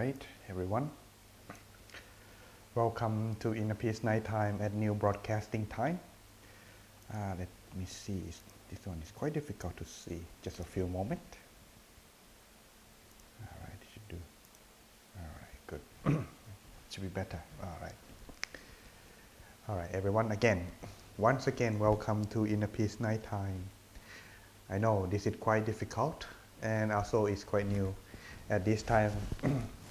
right, everyone. Welcome to Inner Peace Nighttime at New Broadcasting Time. Let me see. This one is quite difficult to see. Just a few moments. All right, it should do. All right, good. Should be better. All right. All right, everyone. Once again, welcome to Inner Peace Nighttime. I know this is quite difficult, and also it's quite new at this time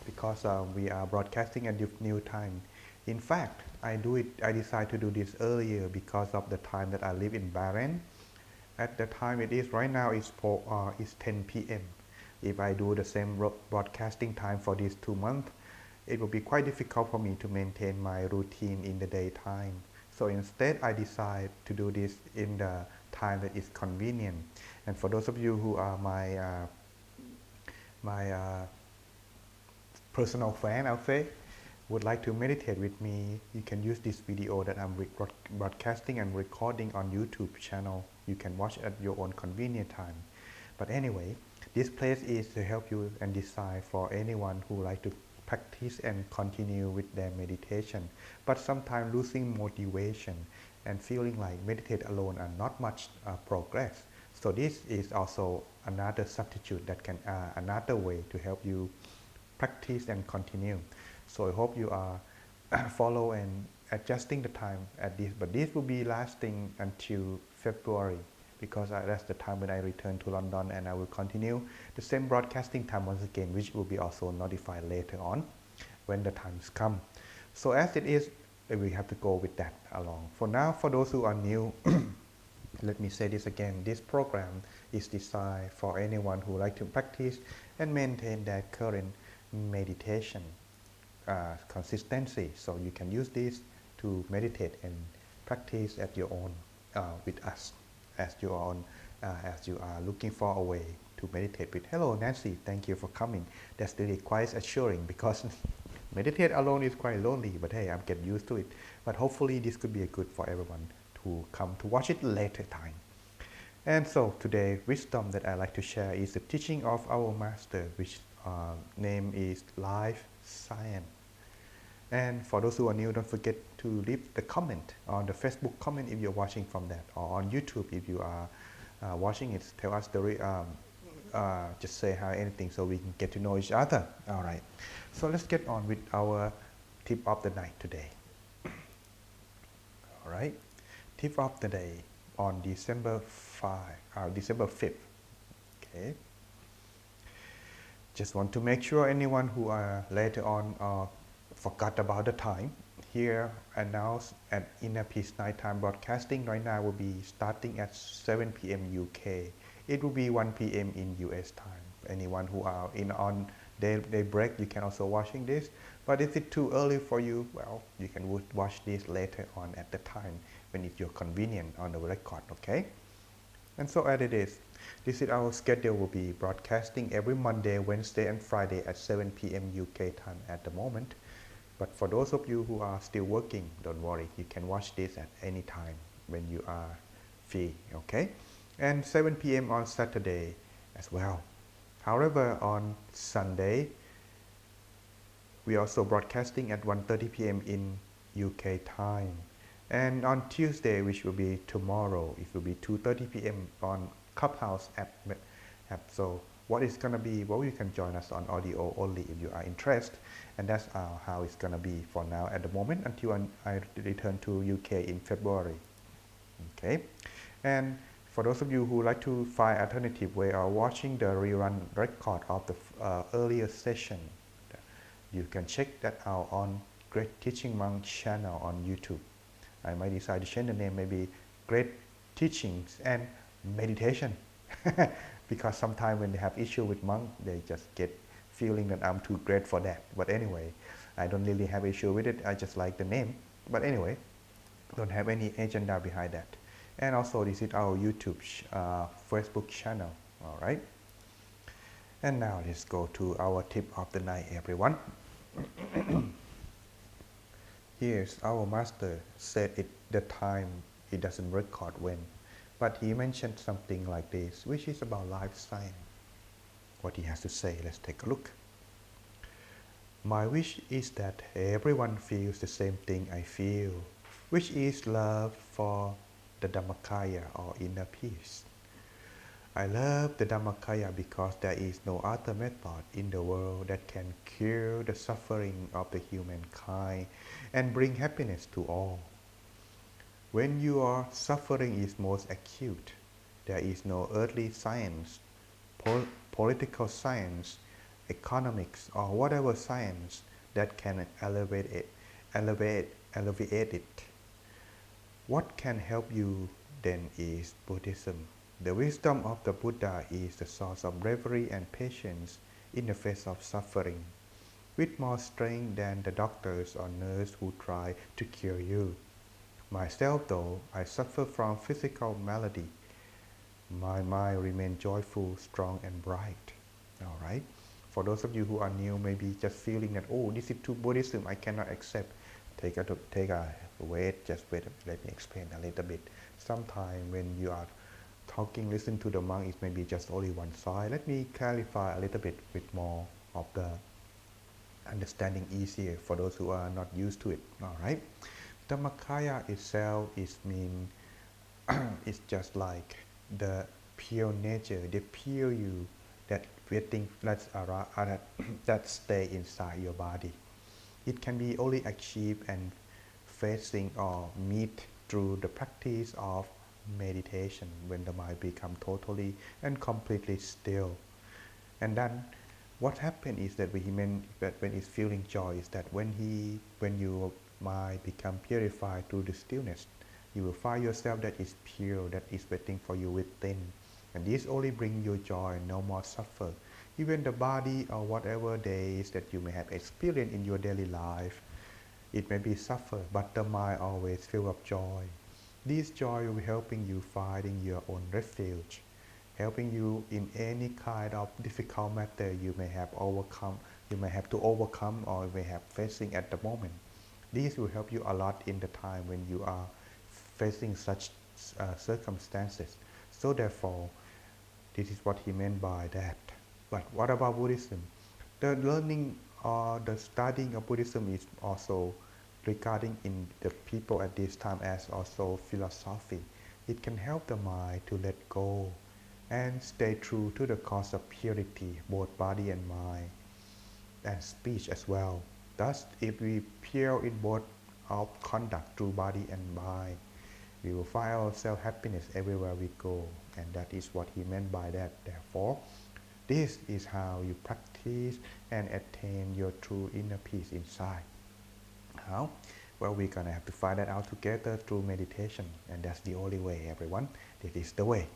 because we are broadcasting at new time. In fact, I decided to do this earlier because of the time that I live in Bahrain. At the time it is right now is 10 p.m. If I do the same broadcasting time for these 2 months, it will be quite difficult for me to maintain my routine in the daytime. So instead, I decide to do this in the time that is convenient. And for those of you who are my personal fan, I'll say, would like to meditate with me, you can use this video that I'm broadcasting and recording on YouTube channel. You can watch at your own convenient time. But anyway, this place is to help you and decide for anyone who like to practice and continue with their meditation, but sometimes losing motivation and feeling like meditate alone are not much progress. So this is also another substitute that can another way to help you practice and continue. So I hope you are follow and adjusting the time at this, but this will be lasting until February because that's the time when I return to London, and I will continue the same broadcasting time once again, which will be also notified later on when the times come. So as it is, we have to go with that along. For now, for those who are new, let me say this again, this program is designed for anyone who like to practice and maintain their current meditation consistency. So you can use this to meditate and practice at your own with us as you are looking for a way to meditate with. Hello Nancy, thank you for coming. That's really quite assuring because meditate alone is quite lonely, but hey, I'm getting used to it. But hopefully this could be a good for everyone to come to watch it later time. And so today, wisdom that I like to share is the teaching of our master, which name is Life Science. And for those who are new, don't forget to leave the comment on the Facebook comment if you're watching from that, or on YouTube if you are watching it. Tell us just say hi, anything, so we can get to know each other. All right. So let's get on with our tip of the night today. All right. Tip of the day on December 5th. Okay. Just want to make sure anyone who are later on forgot about the time. Here announced at Inner Peace Nighttime Broadcasting right now will be starting at 7 p.m. UK. It will be 1 p.m. in US time. Anyone who are on day break, you can also watching this. But if it's too early for you, well, you can watch this later on at the time when it's your convenient on the record, okay? And so as it is, this is our schedule. Will be broadcasting every Monday, Wednesday, and Friday at 7 p.m. UK time at the moment. But for those of you who are still working, don't worry, you can watch this at any time when you are free, okay? And 7 p.m. on Saturday as well. However, on Sunday, we are also broadcasting at 1:30 p.m. in UK time. And on Tuesday, which will be tomorrow, it will be 2:30 p.m. on Clubhouse app. So what it's going to be, well, you can join us on audio only if you are interested. And that's how it's going to be for now at the moment until I return to UK in February. Okay. And for those of you who like to find alternative way of watching the rerun record of the earlier session, you can check that out on Great Teaching Monk channel on YouTube. I might decide to change the name, maybe Great Teachings and Meditation. Because sometimes when they have issue with monk, they just get feeling that I'm too great for that. But anyway, I don't really have issue with it. I just like the name. But anyway, don't have any agenda behind that. And also this is our YouTube, Facebook channel. All right. And now let's go to our tip of the night, everyone. Here's our master said it the time it doesn't record when. But he mentioned something like this, which is about life science. What he has to say, let's take a look. My wish is that everyone feels the same thing I feel, which is love for the Dhammakaya or inner peace. I love the Dhammakaya because there is no other method in the world that can cure the suffering of the humankind and bring happiness to all. When your suffering is most acute, there is no earthly science, political science, economics, or whatever science that can alleviate it. What can help you then is Buddhism. The wisdom of the Buddha is the source of bravery and patience in the face of suffering, with more strength than the doctors or nurse who try to cure you. Myself, though I suffer from physical malady, my mind remains joyful, strong, and bright. All right. For those of you who are new, maybe just feeling that, oh, this is too Buddhism, I cannot accept. Take a wait. Just wait. Let me explain a little bit. Sometimes when you are talking, listen to the monk, it may be just only one side. Let me clarify a little bit with more of the understanding easier for those who are not used to it. All right. Dhammakaya itself is mean it's just like the pure nature, the pure you that waiting that stay inside your body. It can be only achieved and facing or meet through the practice of meditation when the mind becomes totally and completely still. And then what happens is that when he's feeling joy is that when your mind become purified through the stillness, you will find yourself that is pure, that is waiting for you within. And this only brings you joy, no more suffer. Even the body or whatever days that you may have experienced in your daily life, it may be suffer, but the mind always full of joy. This joy will be helping you finding your own refuge, helping you in any kind of difficult matter you may have to overcome or you may have facing at the moment. This will help you a lot in the time when you are facing such circumstances. So therefore, this is what he meant by that. But what about Buddhism? The learning or the studying of Buddhism is also regarding in the people at this time as also philosophy. It can help the mind to let go and stay true to the cause of purity, both body and mind, and speech as well. Thus, if we pure in both our conduct through body and mind, we will find ourselves happiness everywhere we go. And that is what he meant by that. Therefore, this is how you practice and attain your true inner peace inside. How? Well, we're gonna have to find that out together through meditation, and that's the only way, everyone. This is the way.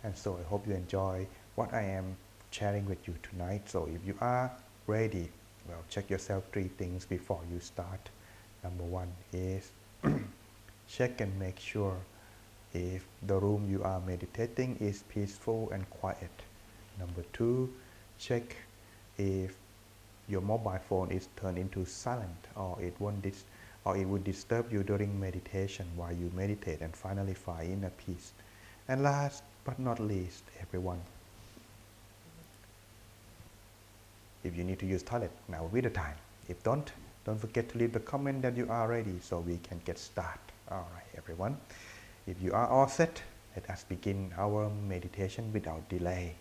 And so I hope you enjoy what I am sharing with you tonight. So if you are ready, well, check yourself 3 things before you start. Number 1 is check and make sure if the room you are meditating is peaceful and quiet. Number 2, check if your mobile phone is turned into silent or it would disturb you during meditation while you meditate and finally find inner peace. And last but not least, everyone, if you need to use toilet, now will be the time. If don't forget to leave the comment that you are ready so we can get started. Alright, everyone. If you are all set, let us begin our meditation without delay.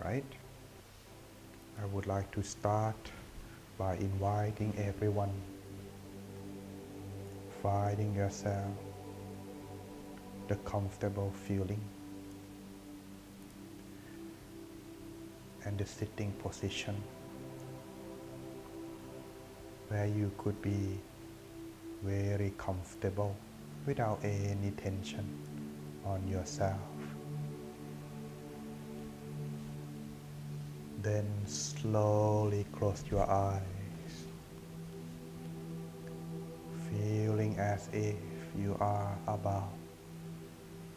Alright. I would like to start by inviting everyone, finding yourself the comfortable feeling and the sitting position where you could be very comfortable without any tension on yourself. Then slowly close your eyes, feeling as if you are about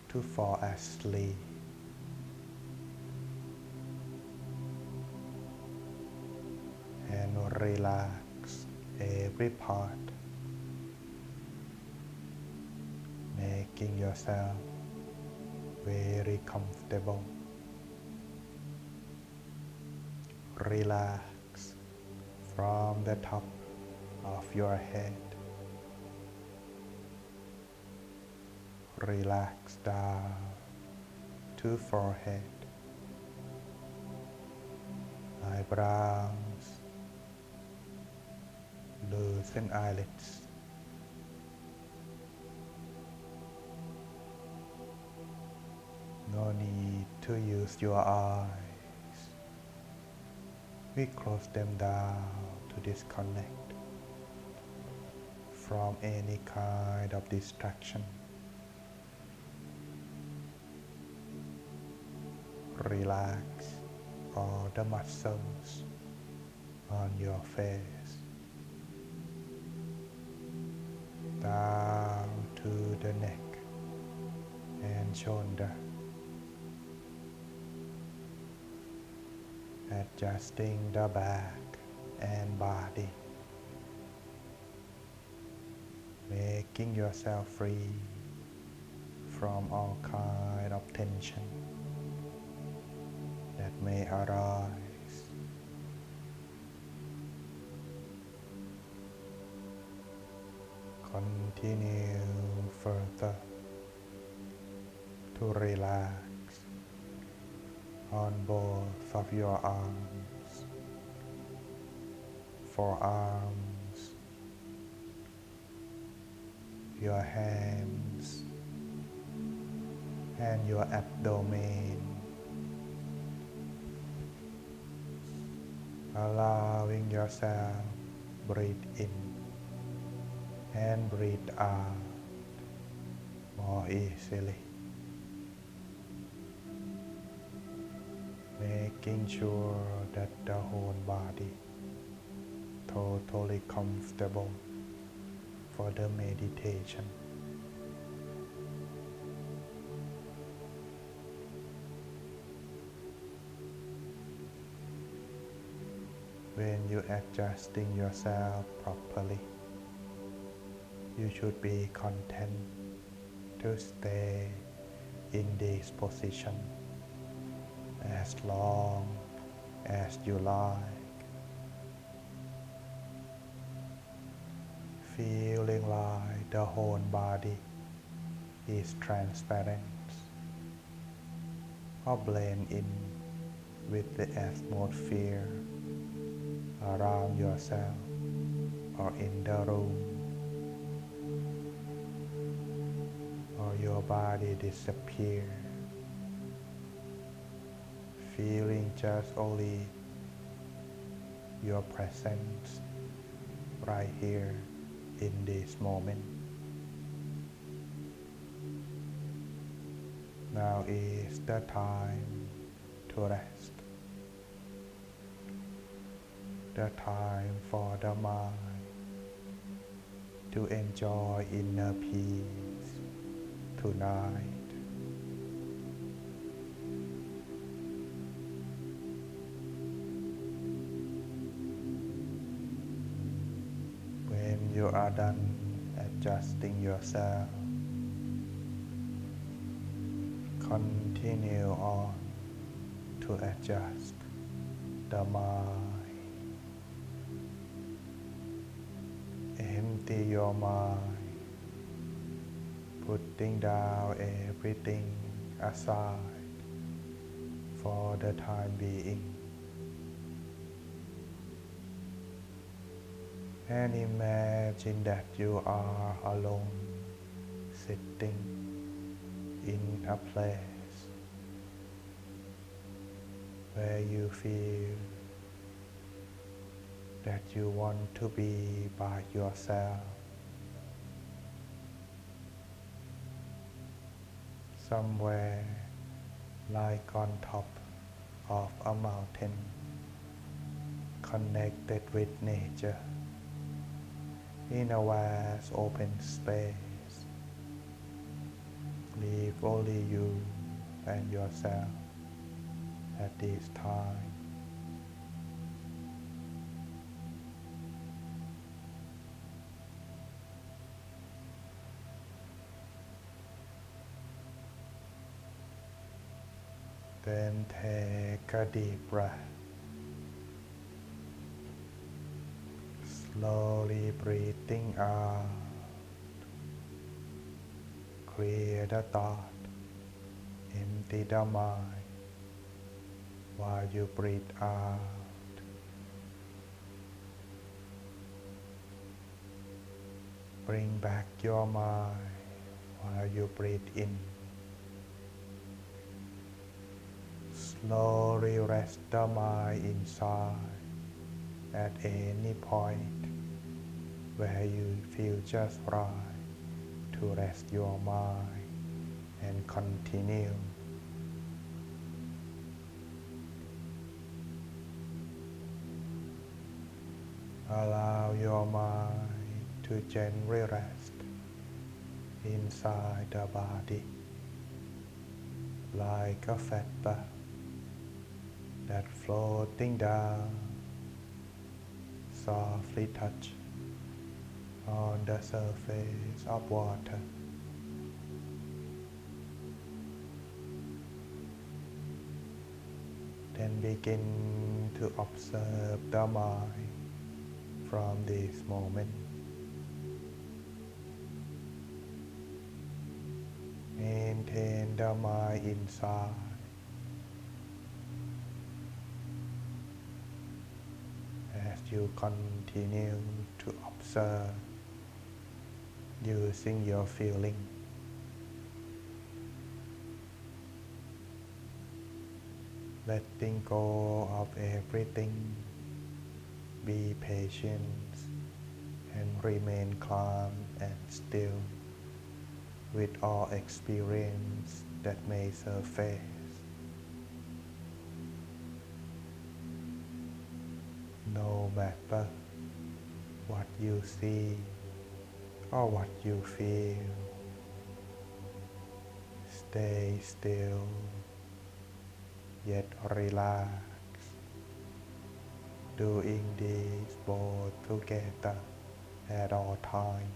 to fall asleep. And relax every part, making yourself very comfortable. Relax from the top of your head. Relax down to forehead, eyebrows, loosen eyelids. No need to use your eyes. We close them down to disconnect from any kind of distraction. Relax all the muscles on your face, down to the neck and shoulder, adjusting the back and body, making yourself free from all kind of tension that may arise. Continue further to relax on both of your arms, forearms, your hands, and your abdomen, allowing yourself breathe in and breathe out more easily, making sure that the whole body totally comfortable for the meditation. When you adjusting yourself properly, you should be content to stay in this position as long as you like, feeling like the whole body is transparent or blend in with the atmosphere around yourself or in the room, or your body disappear, feeling just only your presence right here in this moment. Now is the time to rest, the time for the mind to enjoy inner peace tonight. When you are done adjusting yourself, continue on to adjust the mind. Empty your mind, putting down everything aside for the time being. And imagine that you are alone, sitting in a place where you feel that you want to be by yourself. Somewhere like on top of a mountain, connected with nature, in a vast open space. Leave only you and yourself at this time. Then take a deep breath. Slowly breathing out. Clear the thought. Empty the mind while you breathe out. Bring back your mind while you breathe in. Slowly rest the mind inside at any point where you feel just right to rest your mind and continue. Allow your mind to gently rest inside the body like a feather that floating down softly touch on the surface of water. Then begin to observe the mind from this moment. Maintain the mind inside. As you continue to observe using your feeling. Letting go of everything. Be patient and remain calm and still with all experience that may surface. No matter what you see or what you feel, stay still yet relax, doing this both together at all times.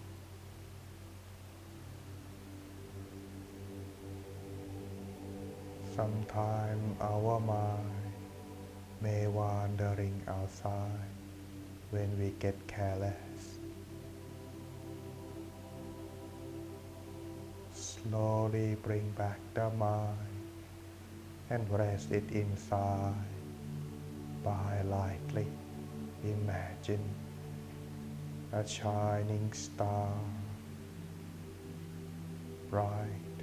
Sometimes our mind may wandering outside when we get careless. Slowly bring back the mind and rest it inside by lightly imagine a shining star right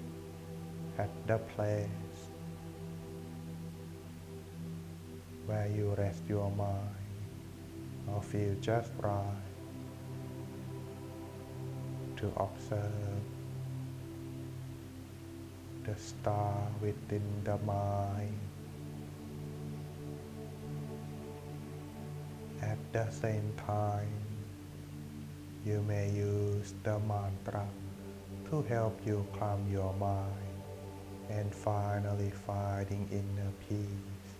at the place where you rest your mind or feel just right to observe the star within the mind. At the same time, you may use the mantra to help you calm your mind and finally finding inner peace.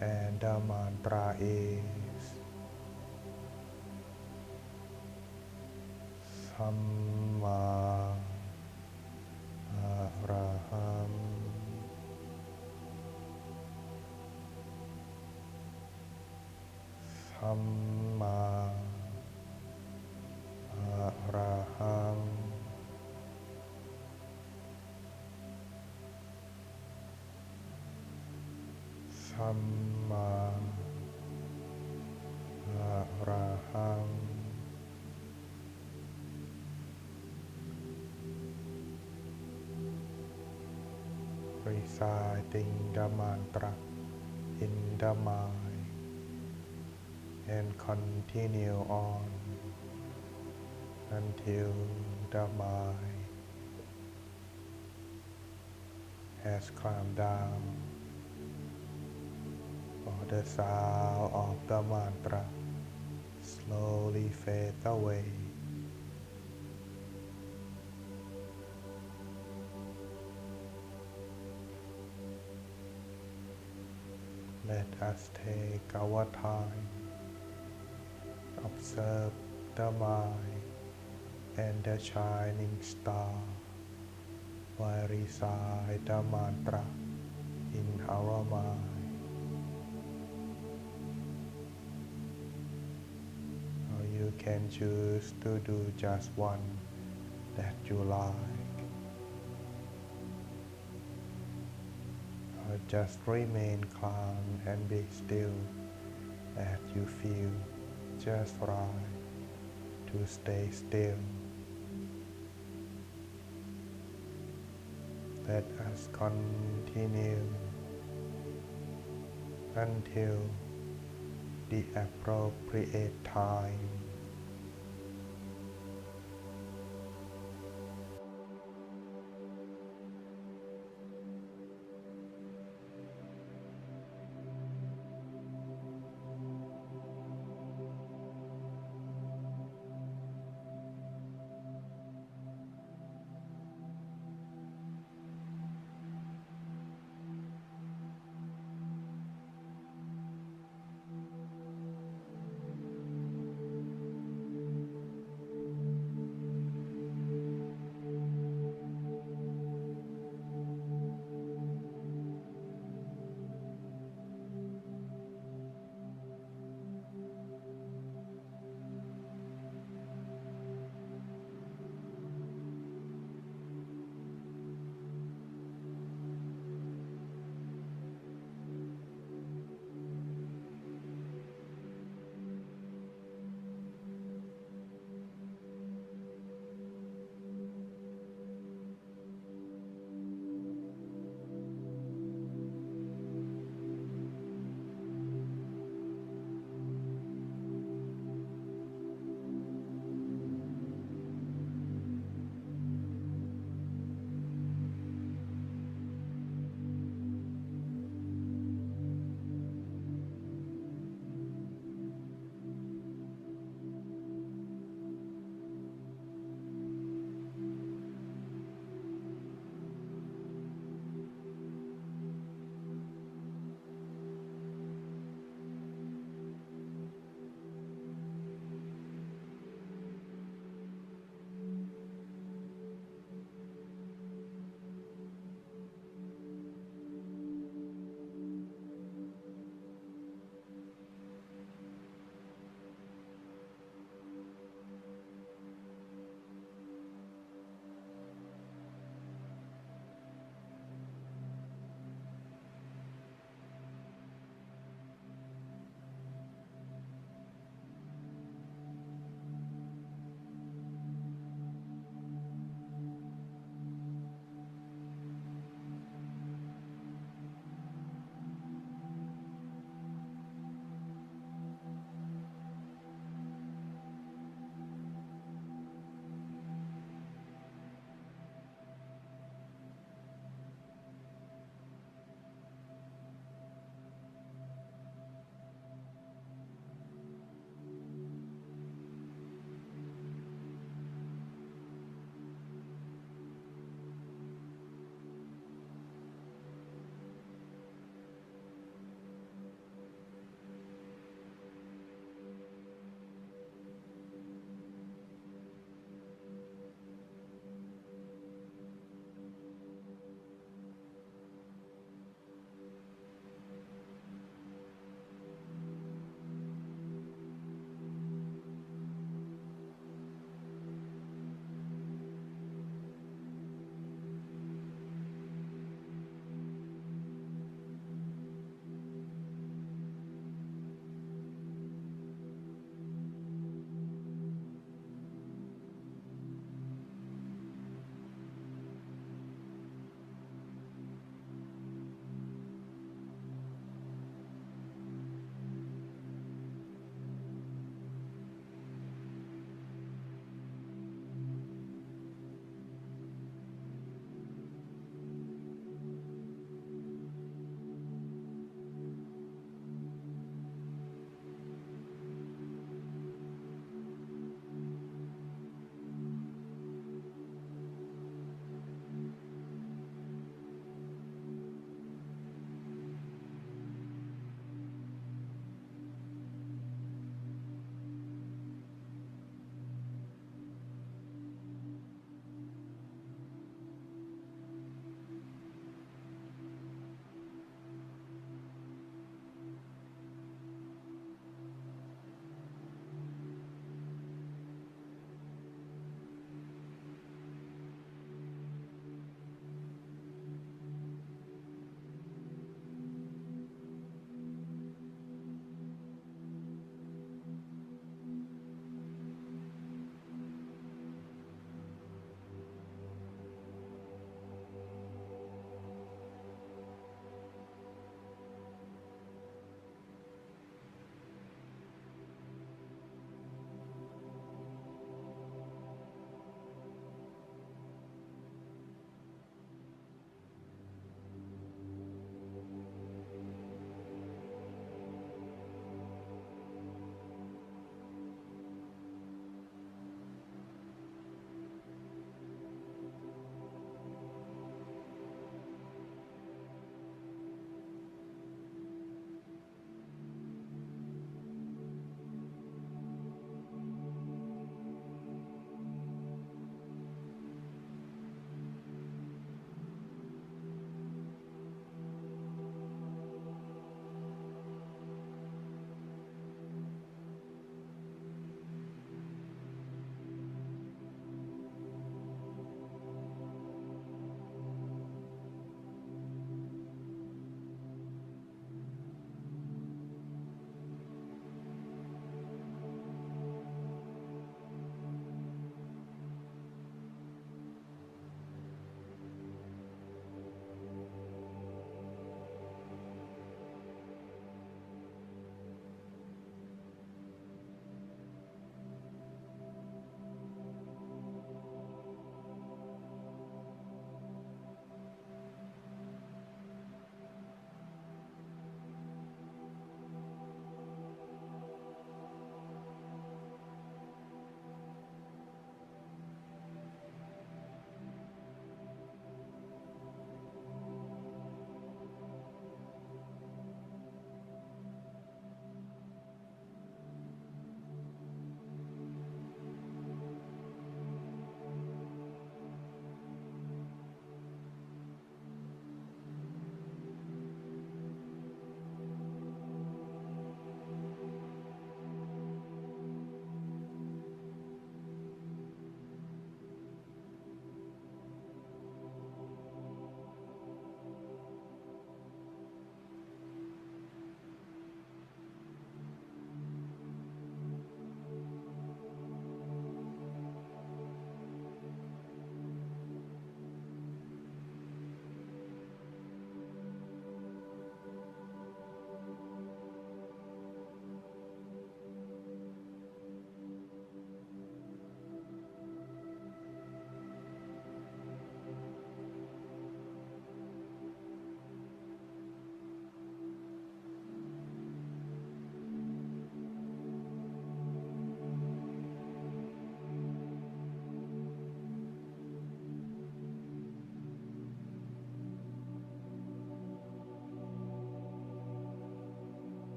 And the mantra is Samma Araham. Samma Araham. Samma Araham. Reciting the mantra in the mind and continue on until the mind has calmed down or the sound of the mantra slowly fades away. Let us take our time, observe the mind and the shining star while recite the mantra in our mind. Or you can choose to do just one that you like, or just remain calm and be still as you feel just right to stay still. Let us continue until the appropriate time.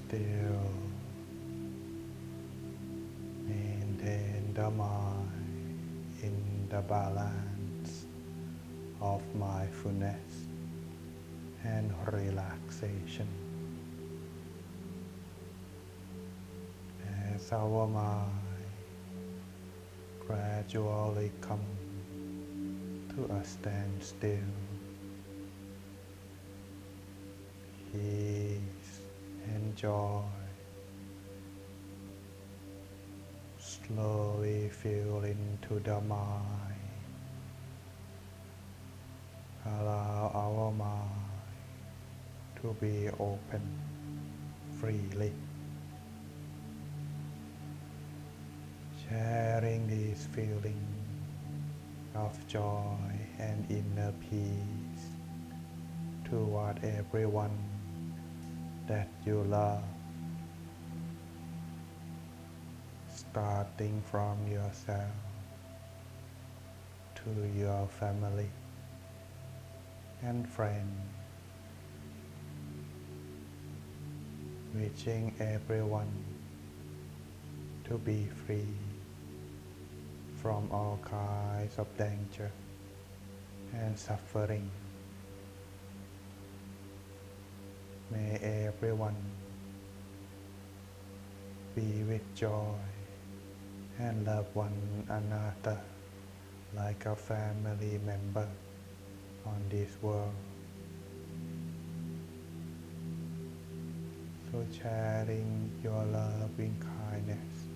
still. Maintain the mind in the balance of mindfulness and relaxation. As our mind gradually comes to a standstill, ease and joy slowly fill into the mind. Allow our mind to be open freely, sharing this feeling of joy and inner peace toward everyone that you love, starting from yourself to your family and friends, wishing everyone to be free from all kinds of danger and suffering. May everyone be with joy and love one another like a family member on this world. So sharing your loving kindness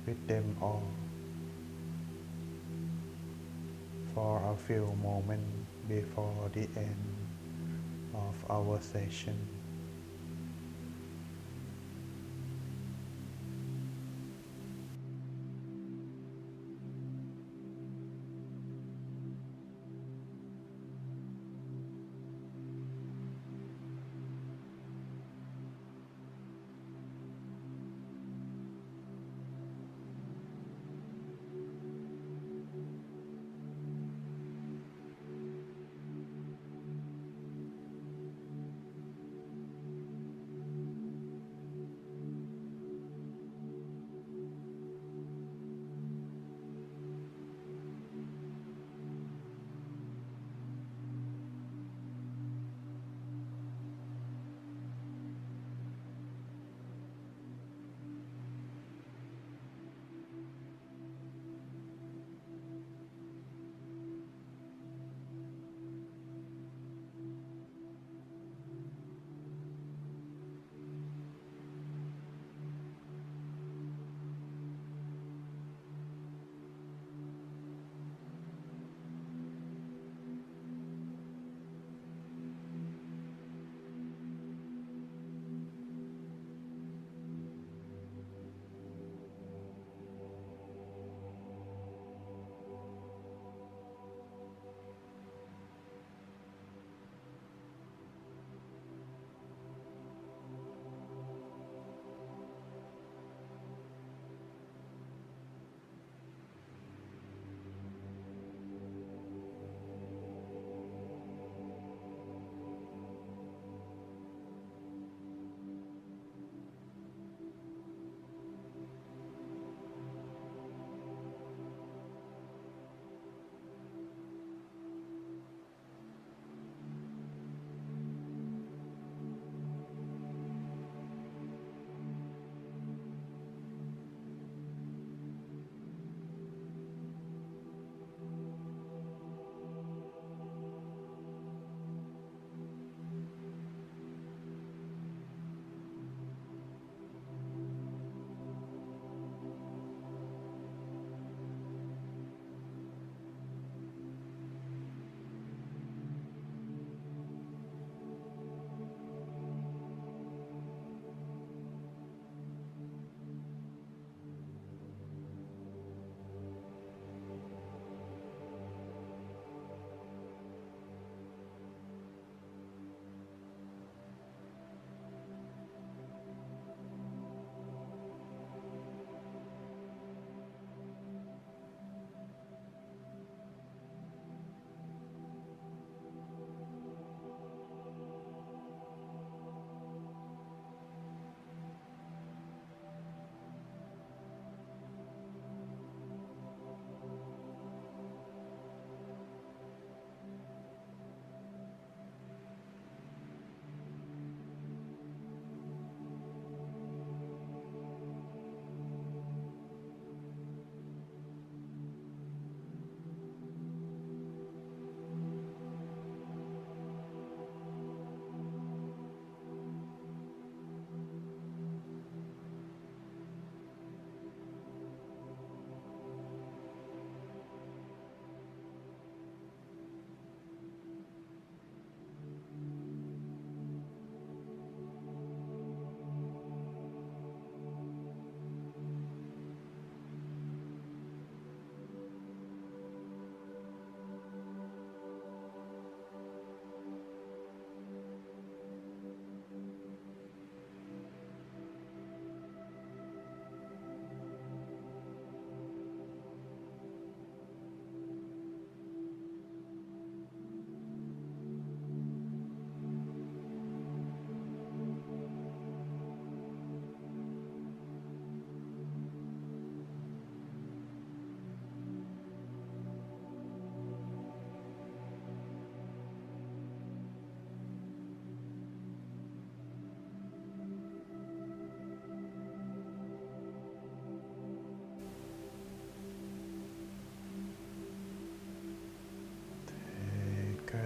with them all for a few moments before the end of our session.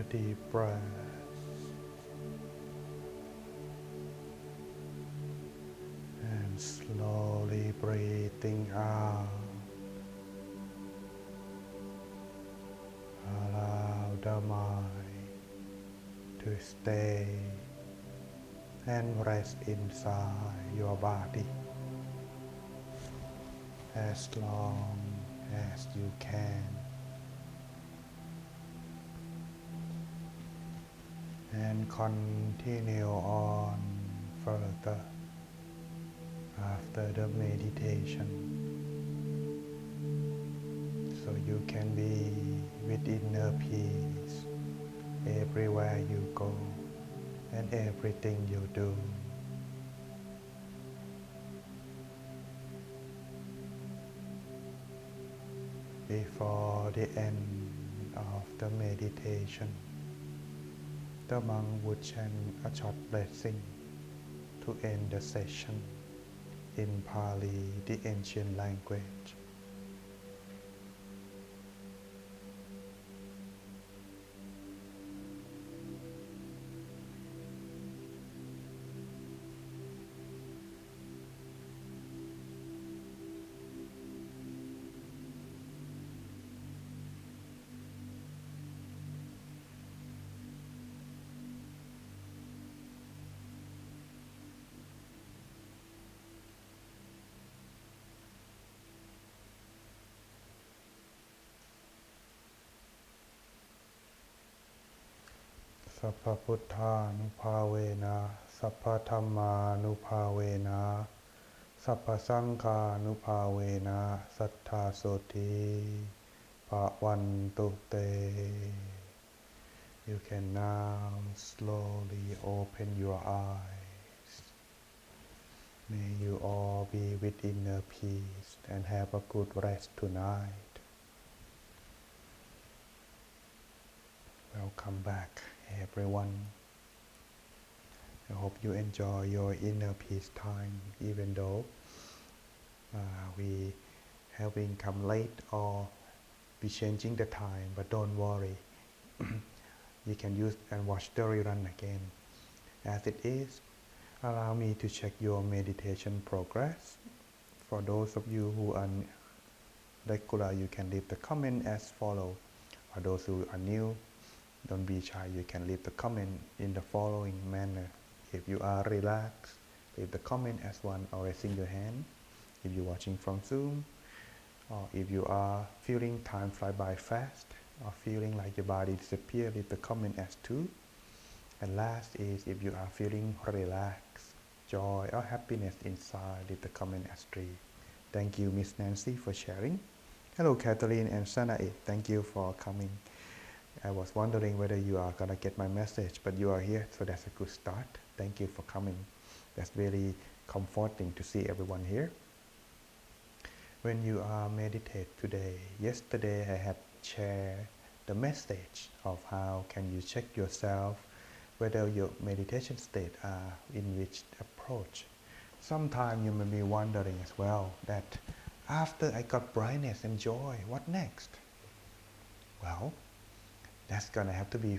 deep breath and slowly breathing out. Allow the mind to stay and rest inside your body as long as you can, and continue on further after the meditation, so you can be with inner peace everywhere you go and everything you do. Before the end of the meditation, the monk would chant a short blessing to end the session in Pali, the ancient language. Sappha Putthanuภาเวนะ Sappha Dhammanuภาเวนะ Sappha Sanghanuภาเวนะ Sattha Soti Bhavantu Te. You can now slowly open your eyes. May you all be with inner peace and have a good rest tonight. Welcome back, everyone. I hope you enjoy your inner peace time, even though we having come late or we changing the time, but don't worry. You can use and watch the rerun again. As it is, allow me to check your meditation progress. For those of you who are regular, you can leave the comment as follow. For those who are new, don't be shy, you can leave the comment in the following manner. If you are relaxed, leave the comment as one or raising your hand. If you're watching from Zoom, or if you are feeling time fly by fast, or feeling like your body disappear, leave the comment as 2. And last is if you are feeling relaxed, joy or happiness inside, leave the comment as 3. Thank you, Miss Nancy, for sharing. Hello, Kathleen and Sanae. Thank you for coming. I was wondering whether you are gonna get my message, but you are here, so that's a good start. Thank you for coming. That's very comforting to see everyone here. When you are meditate today, yesterday I had shared the message of how can you check yourself whether your meditation state are in which approach. Sometimes you may be wondering as well that after I got brightness and joy, what next? Well, that's gonna have to be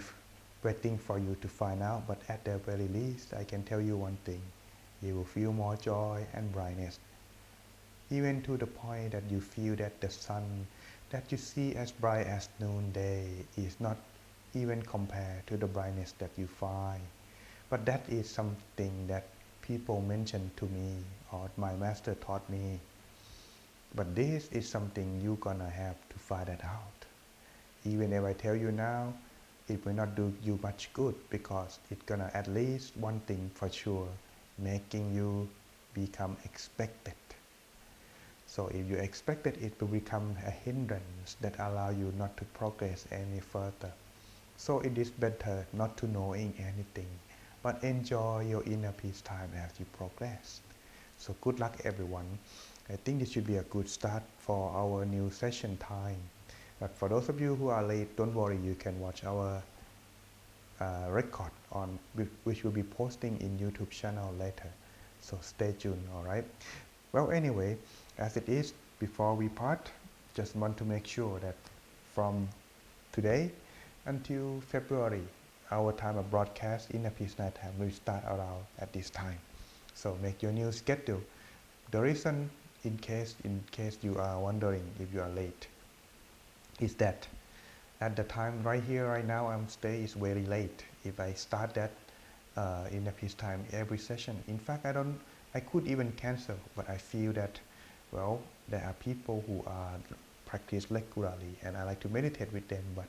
waiting for you to find out, but at the very least, I can tell you one thing. You will feel more joy and brightness, even to the point that you feel that the sun that you see as bright as noonday is not even compared to the brightness that you find. But that is something that people mention to me, or my master taught me. But this is something you're gonna have to find it out. Even if I tell you now, it will not do you much good, because it's gonna at least one thing for sure, making you become expected. So if you expected, it will become a hindrance that allow you not to progress any further. So it is better not to knowing anything, but enjoy your inner peace time as you progress. So good luck, everyone. I think this should be a good start for our new session time. But for those of you who are late, don't worry, you can watch our record on which will be posting in YouTube channel later. So stay tuned, all right? Well, anyway, as it is, before we part, just want to make sure that from today, until February. Our time of broadcast in a peace night time will start around at this time. So make your new schedule. The reason, in case you are wondering if you are late, is that at the time right here right now I'm stay is very late. If I start that in a peace time every session, in fact I could even cancel, but I feel that, well, there are people who are practice regularly and I like to meditate with them, but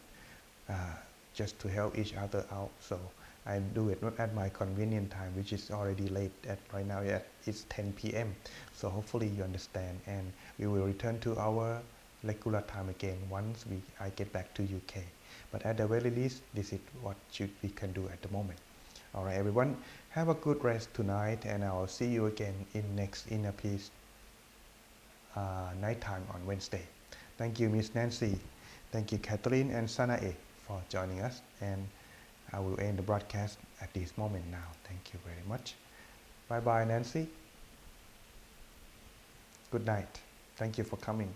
just to help each other out. So I do it not at my convenient time, which is already late at right now. It's 10 p.m. So hopefully you understand, and we will return to our regular time again once I get back to UK. But at the very least, this is what we can do at the moment. All right, everyone, have a good rest tonight, and I'll see you again in next Inner Peace nighttime on Wednesday. Thank you, Miss Nancy. Thank you, Catherine and Sanae, for joining us. And I will end the broadcast at this moment now. Thank you very much. Bye bye, Nancy. Good night. Thank you for coming.